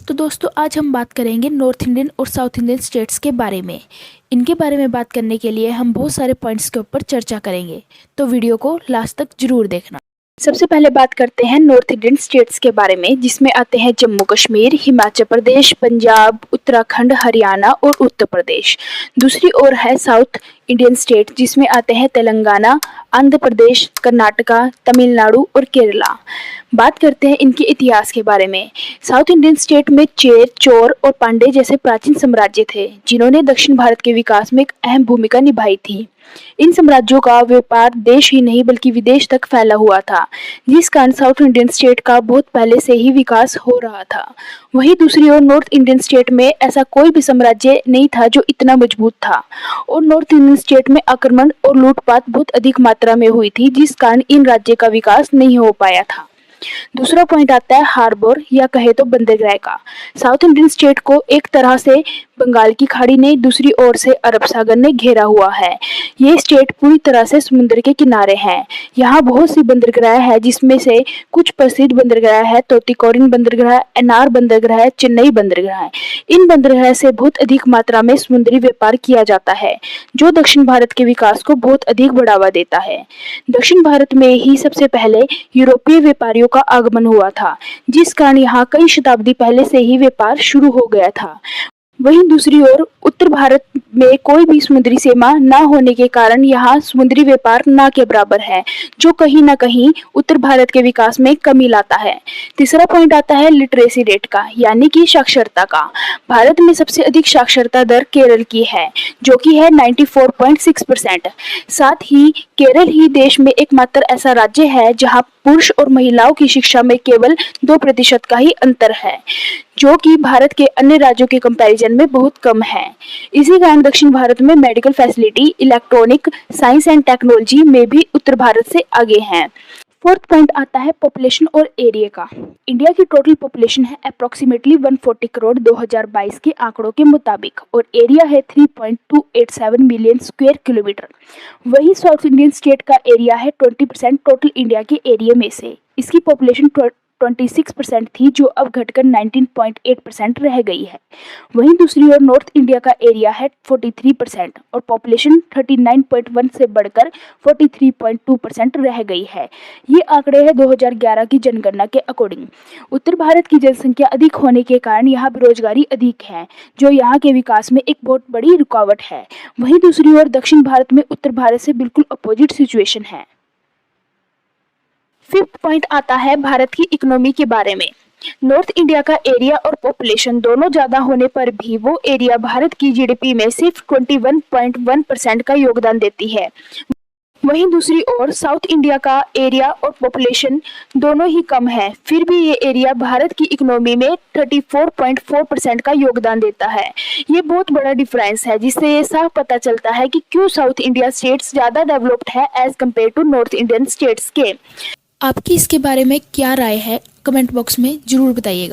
तो दोस्तों आज हम बात करेंगे नॉर्थ इंडियन और साउथ इंडियन स्टेट्स के बारे में। इनके बारे में बात करने के लिए हम बहुत सारे पॉइंट्स के ऊपर चर्चा करेंगे, तो वीडियो को लास्ट तक जरूर देखना। सबसे पहले बात करते हैं नॉर्थ इंडियन स्टेट्स के बारे में, जिसमें आते हैं जम्मू कश्मीर, हिमाचल प्रदेश, पंजाब, उत्तराखंड, हरियाणा और उत्तर प्रदेश। दूसरी ओर है साउथ इंडियन स्टेट, जिसमें आते हैं तेलंगाना, आंध्र प्रदेश, कर्नाटका, तमिलनाडु और केरला। बात करते हैं इनके इतिहास के बारे में। साउथ इंडियन स्टेट में चेर, चोर और पांडे जैसे प्राचीन साम्राज्य थे, जिन्होंने दक्षिण भारत के विकास में एक अहम भूमिका निभाई थी। इन साम्राज्यों का व्यापार देश ही नहीं बल्कि विदेश तक फैला हुआ था, जिस कारण साउथ इंडियन स्टेट का बहुत पहले से ही विकास हो रहा था। वहीं दूसरी ओर नॉर्थ इंडियन स्टेट में ऐसा कोई भी साम्राज्य नहीं था जो इतना मजबूत था, और नॉर्थ इंडियन स्टेट में आक्रमण और लूटपाट बहुत अधिक मात्रा में हुई थी, जिस कारण इन राज्य का विकास नहीं हो पाया था। दूसरा पॉइंट आता है हार्बर या कहे तो बंदरगाह का। साउथ इंडियन स्टेट को एक तरह से बंगाल की खाड़ी ने, दूसरी ओर से अरब सागर ने घेरा हुआ है। ये स्टेट पूरी तरह से समुद्र के किनारे है। यहाँ बहुत सी बंदरगाह है, जिसमें से कुछ प्रसिद्ध बंदरगाह है तोतिकोरिन बंदरगाह, एनार बंदरगाह, चेन्नई बंदरगाह। इन बंदरगाह से बहुत अधिक मात्रा में समुद्री व्यापार किया जाता है, जो दक्षिण भारत के विकास को बहुत अधिक बढ़ावा देता है। दक्षिण भारत में ही सबसे पहले यूरोपीय व्यापारियों का आगमन हुआ था, जिस कारण यहाँ कई शताब्दी पहले से ही व्यापार शुरू हो गया था। वहीं दूसरी ओर उत्तर भारत में कोई भी समुद्री सीमा न होने के कारण यहाँ समुद्री व्यापार न के बराबर है, जो कहीं न कहीं उत्तर भारत के विकास में कमी लाता है। तीसरा पॉइंट आता है लिटरेसी रेट का, यानी कि साक्षरता का। भारत में सबसे अधिक साक्षरता दर केरल की है, जो कि है 94.6%। साथ ही केरल ही देश में एकमात्र ऐसा राज्य है जहाँ पुरुष और महिलाओं की शिक्षा में केवल 2% का ही अंतर है, जो कि भारत के अन्य राज्यों के कंपैरिजन में बहुत कम है। इसी कारण दक्षिण भारत में medical facility, electronic, science and technology में भी उत्तर भारत से आगे हैं। फोर्थ पॉइंट आता है पॉपुलेशन और एरिया का। इंडिया की टोटल पॉपुलेशन है अप्रोक्सीमेटली 140 करोड़ 2022 के आंकड़ों के मुताबिक, और एरिया है 3.287 मिलियन स्क्वायर किलोमीटर। वहीं साउथ इंडियन स्टेट का एरिया है 20% टोटल इंडिया के एरिया में से। इसकी पॉपुलेशन 26% थी, जो अब घटकर 19.8% रह गई है। वहीं दूसरी ओर नॉर्थ इंडिया का एरिया है 43% और पॉपुलेशन 39.1 से बढ़कर 43.2% रह गई है। ये आंकड़े हैं 2011 की जनगणना के अकॉर्डिंग। उत्तर भारत की जनसंख्या अधिक होने के कारण यहाँ बेरोजगारी अधिक है, जो यहाँ के विकास में एक बहुत बड़ी रुकावट है। वहीं दूसरी ओर दक्षिण भारत में उत्तर भारत से बिल्कुल अपोजिट सिचुएशन है। फिफ्थ पॉइंट आता है भारत की इकोनॉमी के बारे में। नॉर्थ इंडिया का एरिया और पॉपुलेशन दोनों ज्यादा होने पर भी वो एरिया भारत की जीडीपी में सिर्फ 21.1% का योगदान देती है। वहीं दूसरी ओर साउथ इंडिया का एरिया और पॉपुलेशन दोनों ही कम है, फिर भी ये एरिया भारत की इकोनॉमी में 34.4% का योगदान देता है। ये बहुत बड़ा डिफरेंस है, जिससे ये साफ पता चलता है कि क्यों साउथ इंडिया स्टेट्स ज्यादा डेवलप्ड है as compare to north Indian states के। आपकी इसके बारे में क्या राय है, कमेंट बॉक्स में जरूर बताइएगा।